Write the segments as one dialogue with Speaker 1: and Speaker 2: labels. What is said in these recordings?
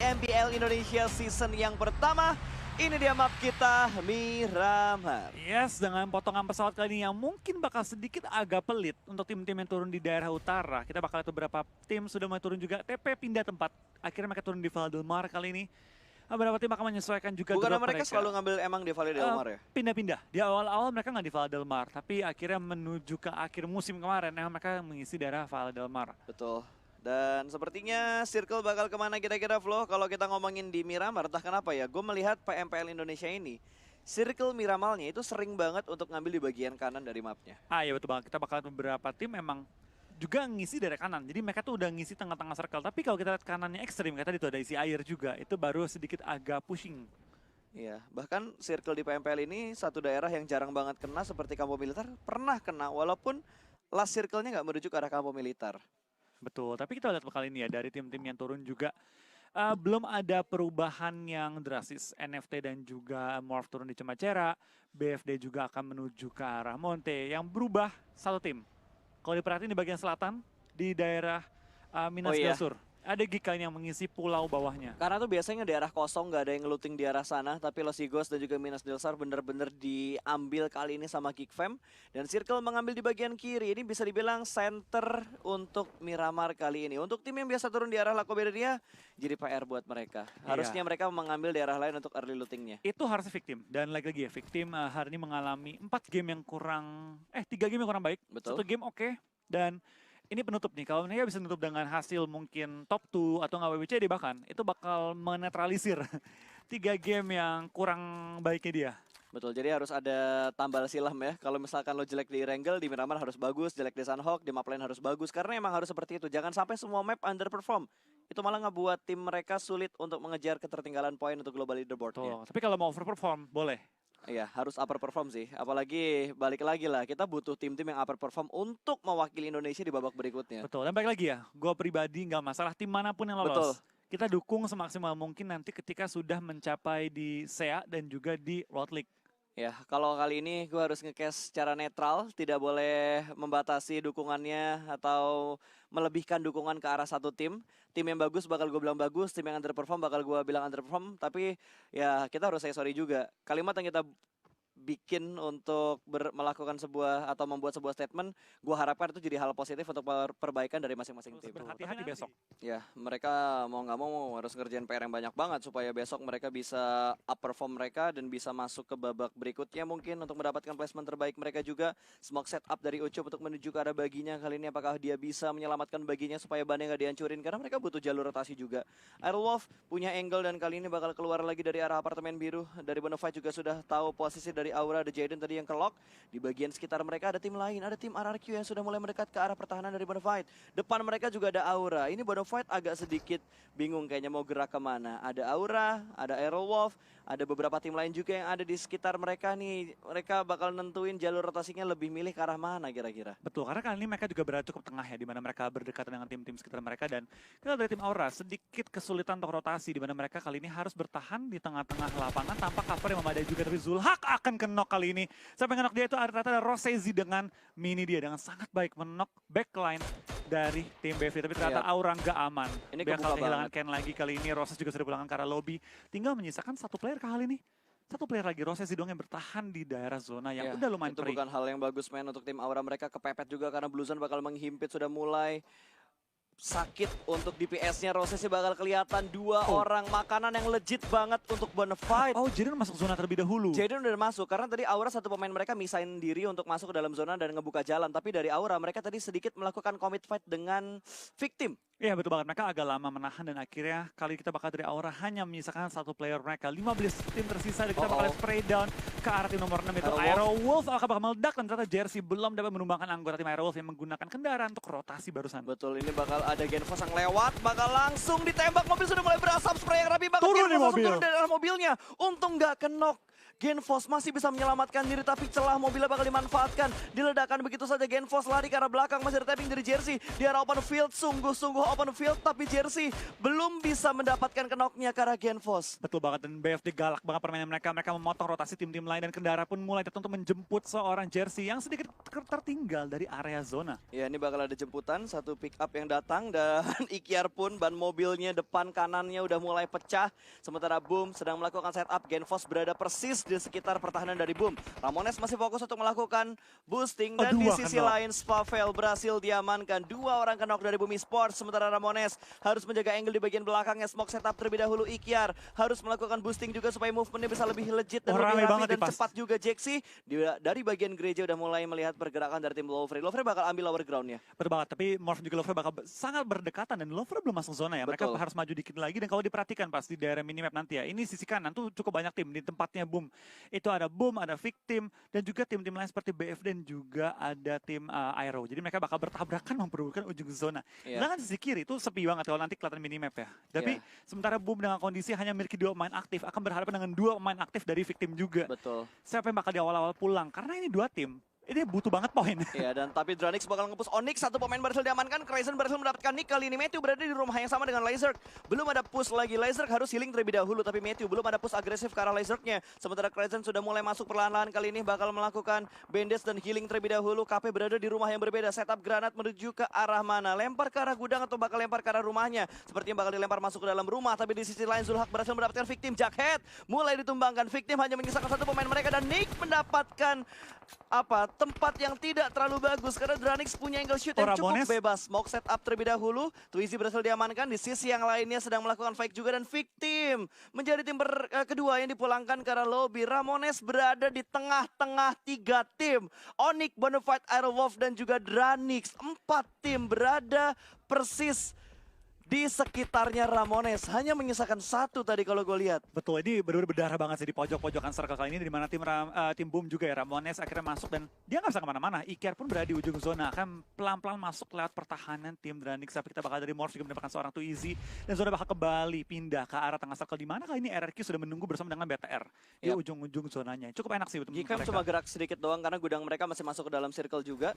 Speaker 1: MPL Indonesia season yang pertama. Ini dia map kita, Miramar.
Speaker 2: Yes, dengan potongan pesawat kali ini yang mungkin bakal sedikit agak pelit untuk tim-tim yang turun di daerah utara. Kita bakal lihat beberapa tim sudah mulai turun juga. TP pindah tempat. Akhirnya mereka turun di Val del Mar kali ini. Beberapa tim akan menyesuaikan juga
Speaker 1: Bukan
Speaker 2: drop
Speaker 1: mereka selalu ngambil emang di Valle del Mar ya?
Speaker 2: Pindah-pindah. Di awal-awal mereka nggak di Val del Mar. Tapi akhirnya menuju ke akhir musim kemarin, mereka mengisi daerah Val del Mar.
Speaker 1: Betul. Dan sepertinya Circle bakal kemana kira-kira Flo? Kalau kita ngomongin di Miramar, entah kenapa ya, gue melihat PMPL Indonesia ini, Circle Miramalnya itu sering banget untuk ngambil di bagian kanan dari mapnya.
Speaker 2: Iya betul banget, kita bakal lihat beberapa tim memang juga ngisi dari kanan. Jadi mereka tuh udah ngisi tengah-tengah circle. Tapi kalau kita lihat kanannya ekstrim, kata itu ada isi air juga, itu baru sedikit agak pushing.
Speaker 1: Iya, bahkan Circle di PMPL ini satu daerah yang jarang banget kena seperti Kampo Militer, pernah kena walaupun last circle-nya nggak menuju ke arah Kampo Militer.
Speaker 2: Betul, tapi kita lihat kali ini ya dari tim-tim yang turun juga belum ada perubahan yang drastis. NFT dan juga Morph turun di Cemacera, BFD juga akan menuju ke arah Monte. Yang berubah satu tim. Kalau diperhatiin di bagian selatan, di daerah Minas Del Sur, ada Gika yang mengisi pulau bawahnya.
Speaker 1: Karena tuh biasanya di arah kosong, nggak ada yang ngeluting di arah sana, tapi Los Higos dan juga Minas Del Sur bener-bener diambil kali ini sama Geekfam. Dan Circle mengambil di bagian kiri, ini bisa dibilang center untuk Miramar kali ini. Untuk tim yang biasa turun di arah Lacoberia, jadi PR buat mereka. Harusnya mereka mengambil daerah lain untuk early lootingnya.
Speaker 2: Itu harusnya Victim, dan lagi-lagi ya, Victim hari ini mengalami 3 game yang kurang baik.
Speaker 1: Betul.
Speaker 2: 1 game oke, dan ini penutup nih, kalau mereka bisa menutup dengan hasil mungkin top 2 atau nggak WBCD bahkan, itu bakal menetralisir 3 game yang kurang baiknya dia.
Speaker 1: Betul, jadi harus ada tambal silam ya. Kalau misalkan lo jelek di Erangel, di Miramar harus bagus, jelek di Sunhawk, di map lain harus bagus. Karena emang harus seperti itu, jangan sampai semua map underperform. Itu malah ngebuat tim mereka sulit untuk mengejar ketertinggalan poin untuk global leaderboard-nya.
Speaker 2: Tapi kalau mau overperform, boleh.
Speaker 1: Iya, harus upper perform sih. Apalagi balik lagi lah, kita butuh tim-tim yang upper perform untuk mewakili Indonesia di babak berikutnya.
Speaker 2: Betul, dan balik lagi ya, gue pribadi nggak masalah tim manapun yang lolos.
Speaker 1: Betul.
Speaker 2: Kita dukung semaksimal mungkin nanti ketika sudah mencapai di SEA dan juga di World League.
Speaker 1: Ya, kalau kali ini gue harus nge-cast secara netral, tidak boleh membatasi dukungannya atau melebihkan dukungan ke arah satu tim. Tim yang bagus bakal gue bilang bagus, tim yang underperform bakal gue bilang underperform, tapi ya kita harus say sorry juga. Kalimat yang kita bikin untuk melakukan sebuah atau membuat sebuah statement, gue harapkan itu jadi hal positif untuk perbaikan dari masing-masing tim.
Speaker 2: Berhati-hati besok.
Speaker 1: Ya, mereka mau nggak mau harus ngerjain PR yang banyak banget supaya besok mereka bisa up perform mereka dan bisa masuk ke babak berikutnya mungkin untuk mendapatkan placement terbaik mereka juga. Smoke setup dari Ucup untuk menuju ke arah baginya kali ini, apakah dia bisa menyelamatkan baginya supaya bannya nggak dihancurin karena mereka butuh jalur rotasi juga. Airwolf punya angle dan kali ini bakal keluar lagi dari arah apartemen biru. Dari Bonafide juga sudah tahu posisi dari Aura, ada Jaden tadi yang ke-lock. Di bagian sekitar mereka ada tim lain, ada tim RRQ yang sudah mulai mendekat ke arah pertahanan dari Bonafide. Depan mereka juga ada Aura. Ini Bonafide agak sedikit bingung kayaknya mau gerak kemana. Ada Aura, ada Aerowolf, ada beberapa tim lain juga yang ada di sekitar mereka nih. Mereka bakal nentuin jalur rotasinya lebih milih ke arah mana kira-kira.
Speaker 2: Betul, karena kali ini mereka juga berada cukup tengah ya, di mana mereka berdekatan dengan tim-tim sekitar mereka. Dan kita dari tim Aura sedikit kesulitan untuk rotasi, di mana mereka kali ini harus bertahan di tengah-tengah lapangan tanpa cover yang memadai juga. Tapi Zulhak akan kenok kali ini. Sampai ngenok dia itu ternyata ada Rosezi dengan mini dia dengan sangat baik menok backline dari tim BFD. Tapi ternyata Aura nggak aman.
Speaker 1: Ini
Speaker 2: bakal kehilangan Ken lagi kali ini. Roses juga sudah pulangkan ke arah lobby. Tinggal menyisakan satu player kali ini. Satu player lagi, Rosezi doang yang bertahan di daerah zona yang udah lumayan
Speaker 1: itu
Speaker 2: free.
Speaker 1: Bukan hal yang bagus men untuk tim Aura. Mereka kepepet juga karena Blue Zone bakal menghimpit, sudah mulai sakit untuk DPS-nya. Rosesi bakal kelihatan 2 orang makanan yang legit banget untuk Bonafide.
Speaker 2: Jaden masuk zona terlebih dahulu.
Speaker 1: Jaden udah masuk karena tadi Aura satu pemain mereka misain diri untuk masuk ke dalam zona dan ngebuka jalan. Tapi dari Aura mereka tadi sedikit melakukan commit fight dengan Victim.
Speaker 2: Iya betul banget, mereka agak lama menahan dan akhirnya kali kita bakal dari Aura hanya menyisakan satu player mereka. 15 tim tersisa dan kita bakal spray down ke arah tim nomor 6 itu Aerowolf akan bakal meledak dan ternyata Jersey belum dapat menumbangkan anggota tim Aerowolf yang menggunakan kendaraan untuk rotasi barusan.
Speaker 1: Betul, ini bakal ada Genfos yang lewat, bakal langsung ditembak, mobil sudah mulai berasap, spray yang rapi bakal
Speaker 2: turun
Speaker 1: Genfos
Speaker 2: mobil.
Speaker 1: Turun dari arah mobilnya. Untung nggak kenok. GeNFOS masih bisa menyelamatkan diri, tapi celah mobilnya bakal dimanfaatkan. Diledakkan begitu saja, GeNFOS lari ke arah belakang, masih ada tapping dari Jersey. Di arah open field, sungguh-sungguh open field, tapi Jersey belum bisa mendapatkan knock-nya ke arah GeNFOS.
Speaker 2: Betul banget, dan BFD galak banget permainan mereka. Mereka memotong rotasi tim-tim lain dan kendaraan pun mulai datang untuk menjemput seorang Jersey yang sedikit tertinggal dari area zona.
Speaker 1: Ya, ini bakal ada jemputan, satu pick up yang datang dan Ikiar pun ban mobilnya depan kanannya udah mulai pecah. Sementara Boom sedang melakukan setup, GeNFOS berada persis di sekitar pertahanan dari Boom. Ramones masih fokus untuk melakukan boosting dan di sisi lain Spavel berhasil diamankan. 2 orang knock dari Boom Esports, sementara Ramones harus menjaga angle di bagian belakangnya. Smoke setup terlebih dahulu, Ikiar harus melakukan boosting juga supaya movementnya bisa lebih legit dan lebih rapi dan cepat juga. Jaxi dari bagian gereja udah mulai melihat pergerakan dari tim Lovre. Lovre bakal ambil lower ground-nya.
Speaker 2: Betul banget, tapi Morph juga Lovre bakal sangat berdekatan dan Lovre belum masuk zona ya. Mereka harus maju dikit lagi, dan kalau diperhatikan pas di daerah minimap nanti ya, ini sisi kanan tuh cukup banyak tim di tempatnya Boom. Itu ada Boom, ada Victim, dan juga tim-tim lain seperti BF dan juga ada tim Aero. Jadi mereka bakal bertabrakan memperebutkan ujung zona. Sedangkan sisi kiri itu sepi banget kalau nanti kelihatan minimap ya. Tapi sementara Boom dengan kondisi hanya memiliki 2 pemain aktif, akan berhadapan dengan 2 pemain aktif dari Victim juga.
Speaker 1: Betul.
Speaker 2: Siapa yang bakal di awal-awal pulang? Karena ini 2 tim. Ini butuh banget poin.
Speaker 1: Iya, dan tapi Dranix bakal nge-push Onyx, 1 pemain berhasil diamankan, Crazen berhasil mendapatkan nick. Kali ini Matthew berada di rumah yang sama dengan Lazerk. Belum ada push lagi, Lazerk harus healing terlebih dahulu, tapi Matthew belum ada push agresif ke arah Lazerknya. Sementara Crazen sudah mulai masuk perlahan-lahan, kali ini bakal melakukan bandage dan healing terlebih dahulu. KP berada di rumah yang berbeda, setup granat menuju ke arah mana? Lempar ke arah gudang atau bakal lempar ke arah rumahnya? Sepertinya bakal dilempar masuk ke dalam rumah, tapi di sisi lain Zulhak berhasil mendapatkan Victim. Jackhead mulai ditumbangkan, Victim hanya menyisakan 1 pemain mereka, dan Nick mendapatkan tempat yang tidak terlalu bagus karena Dranix punya angle shoot yang cukup bebas. Smoke setup terlebih dahulu, Twizy berhasil diamankan. Di sisi yang lainnya sedang melakukan fake juga, dan Victim menjadi tim kedua yang dipulangkan ke arah lobby. Ramones berada di tengah-tengah 3 tim. Onyx, Bonafide, Aerowolf dan juga Dranix. 4 tim berada persis di sekitarnya Ramones. Hanya menyisakan 1 tadi kalau gue lihat.
Speaker 2: Betul, ini benar-benar berdarah banget sih di pojok-pojokan circle kali ini, di mana tim Boom juga ya, Ramones akhirnya masuk dan dia nggak bisa kemana-mana. Ikiar pun berada di ujung zona, akan pelan-pelan masuk lewat pertahanan tim Dranix. Tapi kita bakal dari Morph juga mendapatkan seorang Twizy, dan zona bakal kembali pindah ke arah tengah circle, di mana kali ini RRQ sudah menunggu bersama dengan BTR di ujung-ujung zonanya. Cukup enak sih untuk
Speaker 1: mereka. Cuma gerak sedikit doang karena gudang mereka masih masuk ke dalam circle juga.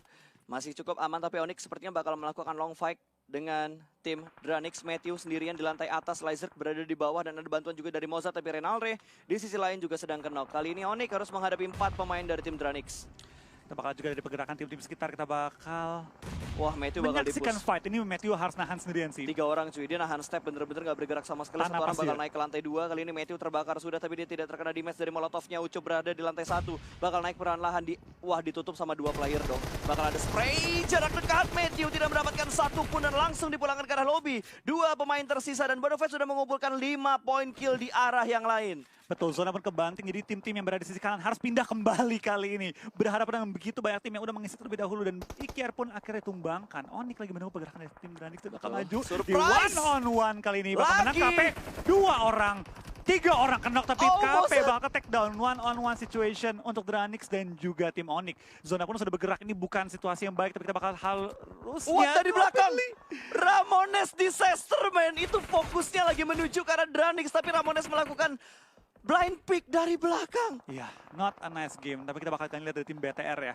Speaker 1: Masih cukup aman, tapi Onyx sepertinya bakal melakukan long fight dengan tim Dranix. Matthew sendirian di lantai atas, Lazerk berada di bawah, dan ada bantuan juga dari Moza, tapi Renalre di sisi lain juga sedang knock. Kali ini Onyx harus menghadapi 4 pemain dari tim Dranix.
Speaker 2: Kita bakal juga dari pergerakan tim-tim sekitar, kita bakal
Speaker 1: Matthew bakal
Speaker 2: menyaksikan fight. Ini Matthew harus nahan sendirian sih.
Speaker 1: 3 orang cuy, dia nahan step, bener-bener gak bergerak sama sekali. 1 orang bakal naik ke lantai 2. Kali ini Matthew terbakar sudah, tapi dia tidak terkena damage dari Molotovnya. Ucup berada di lantai 1, bakal naik perlahan-lahan. Ditutup sama 2 player dong. Bakal ada spray jarak dekat, Matthew tidak mendapatkan 1 pun dan langsung dipulangkan ke arah lobby. 2 pemain tersisa, dan Bonafide sudah mengumpulkan 5 poin kill di arah yang lain.
Speaker 2: Betul, zona pun kebanting, jadi tim-tim yang berada di sisi kanan harus pindah kembali kali ini. Berhadapan dengan begitu banyak tim yang udah mengisi terlebih dahulu, dan Ikiar pun akhirnya tumbangkan. Onyx lagi menunggu pergerakan dari tim Dranix, bakal maju di 1-on-1 kali ini. Bakal menang KP, 2 orang. 3 orang kenok, tapi KP bakal take down 1-on-1 situation untuk Dranix dan juga tim Onyx. Zona pun sudah bergerak, ini bukan situasi yang baik, tapi kita bakal harusnya
Speaker 1: dari belakang. Ramones disaster man, itu fokusnya lagi menuju ke arah Dranix, tapi Ramones melakukan blind pick dari belakang.
Speaker 2: Iya, not a nice game, tapi kita bakal lihat dari tim BTR ya.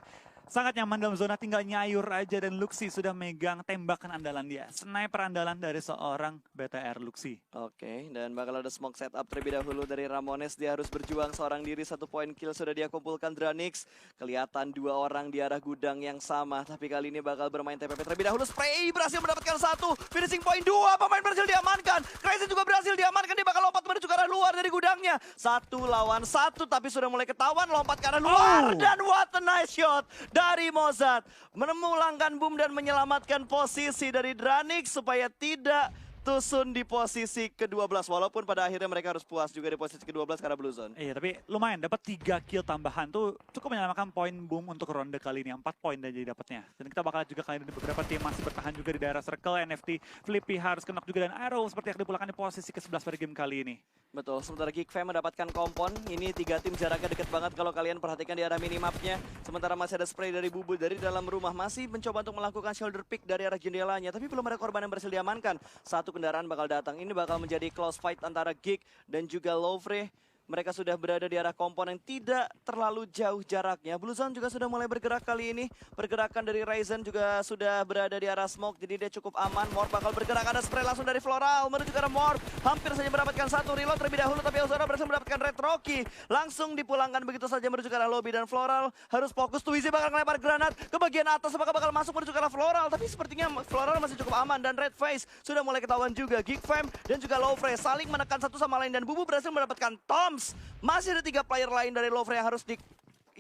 Speaker 2: Sangat nyaman dalam zona, tinggal nyayur aja, dan Luxi sudah megang tembakan andalan dia. Sniper andalan dari seorang BTR Luxi.
Speaker 1: Oke, dan bakal ada smoke setup terlebih dahulu dari Ramones. Dia harus berjuang seorang diri, 1 poin kill sudah dia kumpulkan Dranix. Kelihatan 2 orang di arah gudang yang sama, tapi kali ini bakal bermain TPP terlebih dahulu. Spray berhasil mendapatkan 1, finishing point 2 pemain berhasil diamankan. Crazy juga berhasil diamankan, dia bakal lompat menuju ke arah luar dari gudangnya. 1 lawan 1, tapi sudah mulai ketahuan, lompat ke arah luar. Dan what a nice shot dari Mozart, memulangkan Boom dan menyelamatkan posisi dari Dranix supaya tidak Tusun di posisi ke-12, walaupun pada akhirnya mereka harus puas juga di posisi ke-12 karena Blue Zone.
Speaker 2: Iya, tapi lumayan dapat 3 kill tambahan tuh cukup menyelamatkan poin Boom untuk ronde kali ini. 4 poin dan jadi dapatnya. Dan kita bakal juga kali ini beberapa tim masih bertahan juga di daerah circle. NFT, Flippy harus kenok juga, dan Arrow seperti yang dipulangkan di posisi ke-11 pada game kali ini.
Speaker 1: Betul, sementara Geekfam mendapatkan kompon. Ini 3 tim jaraknya dekat banget kalau kalian perhatikan di arah minimapnya. Sementara masih ada spray dari Bubu dari dalam rumah. Masih mencoba untuk melakukan shoulder pick dari arah jendelanya. Tapi belum ada korban yang berhasil diamankan. 1 kendaraan bakal datang. Ini bakal menjadi close fight antara Geek dan juga Lovre. Mereka sudah berada di arah kompon yang tidak terlalu jauh jaraknya. Blue Zone juga sudah mulai bergerak kali ini. Pergerakan dari Ryzen juga sudah berada di arah smoke, jadi dia cukup aman. Morph bakal bergerak, ada spray langsung dari Floral menuju ke arah Morph. Hampir saja mendapatkan satu reload terlebih dahulu, tapi Ozora berhasil mendapatkan Red Rocky. Langsung dipulangkan begitu saja menuju ke arah lobby, dan Floral harus fokus. Twizy bakal ngelempar granat ke bagian atas, apakah bakal masuk menuju ke arah Floral, tapi sepertinya Floral masih cukup aman, dan Red Face sudah mulai ketahuan juga. Geek Fam dan juga Lowfrey saling menekan satu sama lain, dan Bubu berhasil mendapatkan Toms. Masih ada 3 player lain dari Lowfrey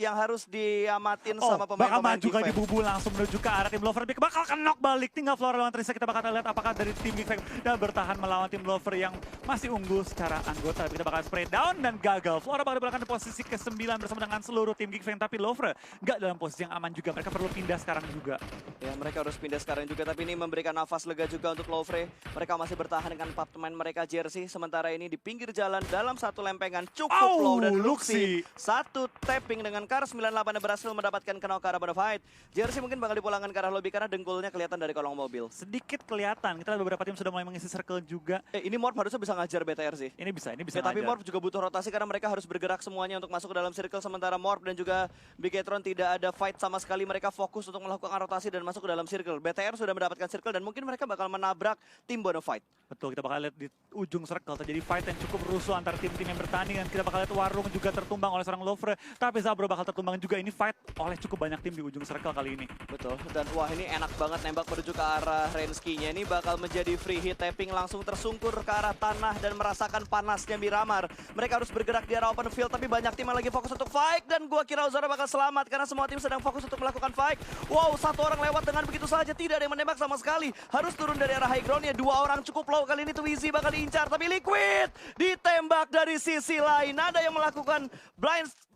Speaker 1: yang harus diamatin sama
Speaker 2: bakal
Speaker 1: pemain-pemain
Speaker 2: maju juga di
Speaker 1: Geek Fam.
Speaker 2: Bubu langsung menuju ke arah tim Lover. Bakal knock balik, tinggal Floral lawan Trista. Kita bakal lihat apakah dari tim Geek Fam dan bertahan melawan tim Lover yang masih unggul secara anggota. Kita bakal spray down dan gagal. Floral bakal diberikan di posisi ke-9 bersama dengan seluruh tim Geek Fam, tapi Lover nggak dalam posisi yang aman juga. Mereka perlu pindah sekarang juga.
Speaker 1: Ya, mereka harus pindah sekarang juga, tapi ini memberikan nafas lega juga untuk Lowfrey. Mereka masih bertahan dengan 4 pemain mereka Jersey. Sementara ini di pinggir jalan dalam satu lempengan cukup low, dan Luxi satu tapping dengan Kar 98 yang berhasil mendapatkan knock ke arah Bonafide. Jersey mungkin bakal dipulangkan ke arah lobby karena dengkulnya kelihatan dari kolong mobil.
Speaker 2: Sedikit kelihatan. Kita lihat beberapa tim sudah mulai mengisi circle juga.
Speaker 1: Ini Morph harusnya bisa ngajar BTR sih.
Speaker 2: Ini bisa
Speaker 1: Ya, tapi Morph juga butuh rotasi karena mereka harus bergerak semuanya untuk masuk ke dalam circle. Sementara Morph dan juga Bigetron tidak ada fight sama sekali. Mereka fokus untuk melakukan rotasi dan masuk ke dalam circle. BTR sudah mendapatkan circle dan mungkin mereka bakal menabrak tim Bonafide.
Speaker 2: Betul, kita bakal lihat di ujung circle terjadi fight yang cukup rusuh antar tim-tim yang bertanding, dan kita bakal lihat Warung juga tertumbang oleh seorang Lowfrey, tapi Zabro bakal tertumbang juga. Ini fight oleh cukup banyak tim di ujung circle kali ini.
Speaker 1: Betul, dan wah ini enak banget nembak menuju ke arah Renski-nya. Ini bakal menjadi free hit, tapping langsung tersungkur ke arah tanah dan merasakan panasnya Miramar. Mereka harus bergerak di arah open field, tapi banyak tim yang lagi fokus untuk fight, dan gua kira Ozora bakal selamat karena semua tim sedang fokus untuk melakukan fight. Wow, satu orang lewat dengan begitu saja, tidak ada yang menembak sama sekali. Harus turun dari arah high ground-nya, 2 orang cukup low. Kali ini Twizy bakal diincar, tapi Liquid ditembak dari sisi lain. Ada yang melakukan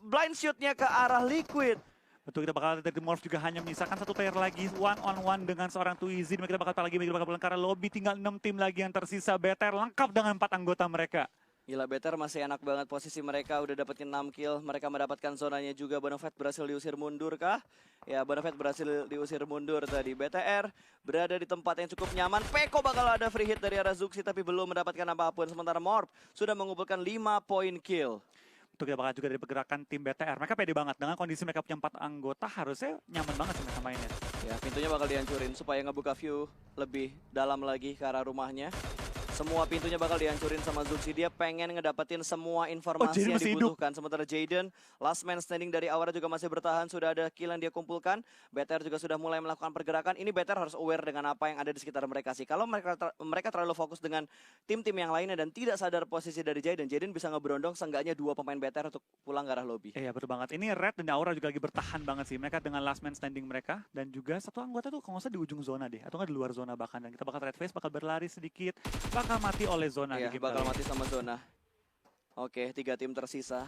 Speaker 1: blind shoot-nya ke arah Liquid.
Speaker 2: Betul, kita bakal dari Morph juga hanya menyisakan satu player lagi, one on one dengan seorang Twizy. Kita bakal pulang ke arah lobby, tinggal 6 tim lagi yang tersisa. BTR lengkap dengan 4 anggota mereka.
Speaker 1: Gila, BTR masih enak banget posisi mereka, udah dapetin 6 kill. Mereka mendapatkan zonanya juga. Bonafide berhasil diusir mundur kah? Ya, Bonafide berhasil diusir mundur tadi. BTR berada di tempat yang cukup nyaman. Peko bakal ada free hit dari arah Zuxi, tapi belum mendapatkan apapun. Sementara Morph sudah mengumpulkan 5 poin kill.
Speaker 2: Untuk kita bakal juga dari pergerakan tim BTR. Mereka pede banget, dengan kondisi mereka punya 4 anggota, harusnya nyaman banget sih mereka mainnya.
Speaker 1: Ya, pintunya bakal dihancurin supaya ngebuka view lebih dalam lagi ke arah rumahnya. Semua pintunya bakal dihancurin sama Zuxi. Dia pengen ngedapetin semua informasi
Speaker 2: Jaden
Speaker 1: yang
Speaker 2: masih
Speaker 1: dibutuhkan. Sementara Jaden, last man standing dari Aura juga masih bertahan. Sudah ada kill yang dia kumpulkan. BTR juga sudah mulai melakukan pergerakan. Ini BTR harus aware dengan apa yang ada di sekitar mereka sih. Kalau mereka terlalu fokus dengan tim-tim yang lainnya dan tidak sadar posisi dari Jaden, Jaden bisa ngeberondong seenggaknya 2 pemain BTR untuk pulang ke arah lobby.
Speaker 2: Iya, betul banget. Ini Red dan Aura juga lagi bertahan banget sih. Mereka dengan last man standing mereka. Dan juga satu anggota tuh kalau nggak salah di ujung zona deh. Atau nggak di luar zona bahkan. Dan kita bakal Red Face bakal berlari sedikit. Bakal mati oleh zona.
Speaker 1: Iya, bakal mati sama zona. Oke, 3 tim tersisa,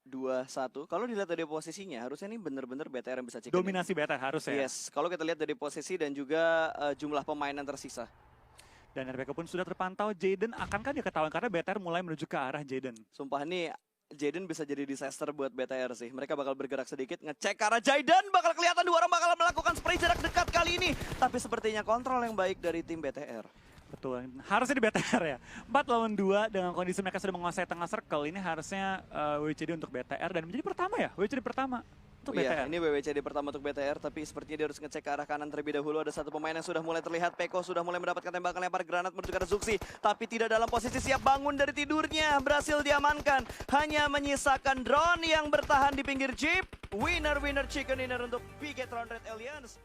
Speaker 1: 4-2-1. Kalau dilihat dari posisinya, harusnya ini bener-bener BTR yang bisa chicken.
Speaker 2: Dominasi BTR harusnya.
Speaker 1: Yes, kalau kita lihat dari posisi dan juga jumlah pemain yang tersisa.
Speaker 2: Dan RBK pun sudah terpantau. Jaden akankah dia ketahuan karena BTR mulai menuju ke arah Jaden.
Speaker 1: Sumpah nih, Jaden bisa jadi disaster buat BTR sih. Mereka bakal bergerak sedikit, ngecek ke arah Jaden. Bakal kelihatan 2 orang bakal melakukan spray jarak dekat kali ini. Tapi sepertinya kontrol yang baik dari tim BTR.
Speaker 2: Betul, harusnya di BTR ya. 4 lawan 2 dengan kondisi mereka sudah menguasai tengah circle. Ini harusnya WCD untuk BTR dan menjadi pertama ya, WCD pertama untuk BTR.
Speaker 1: Iya, ini WWCD pertama untuk BTR, tapi sepertinya dia harus ngecek ke arah kanan terlebih dahulu. Ada satu pemain yang sudah mulai terlihat, Peko sudah mulai mendapatkan tembakan lempar granat menuju ke arah Zuxi, tapi tidak dalam posisi siap bangun dari tidurnya. Berhasil diamankan, hanya menyisakan drone yang bertahan di pinggir jeep. Winner chicken dinner untuk Bigetron Red Alliance.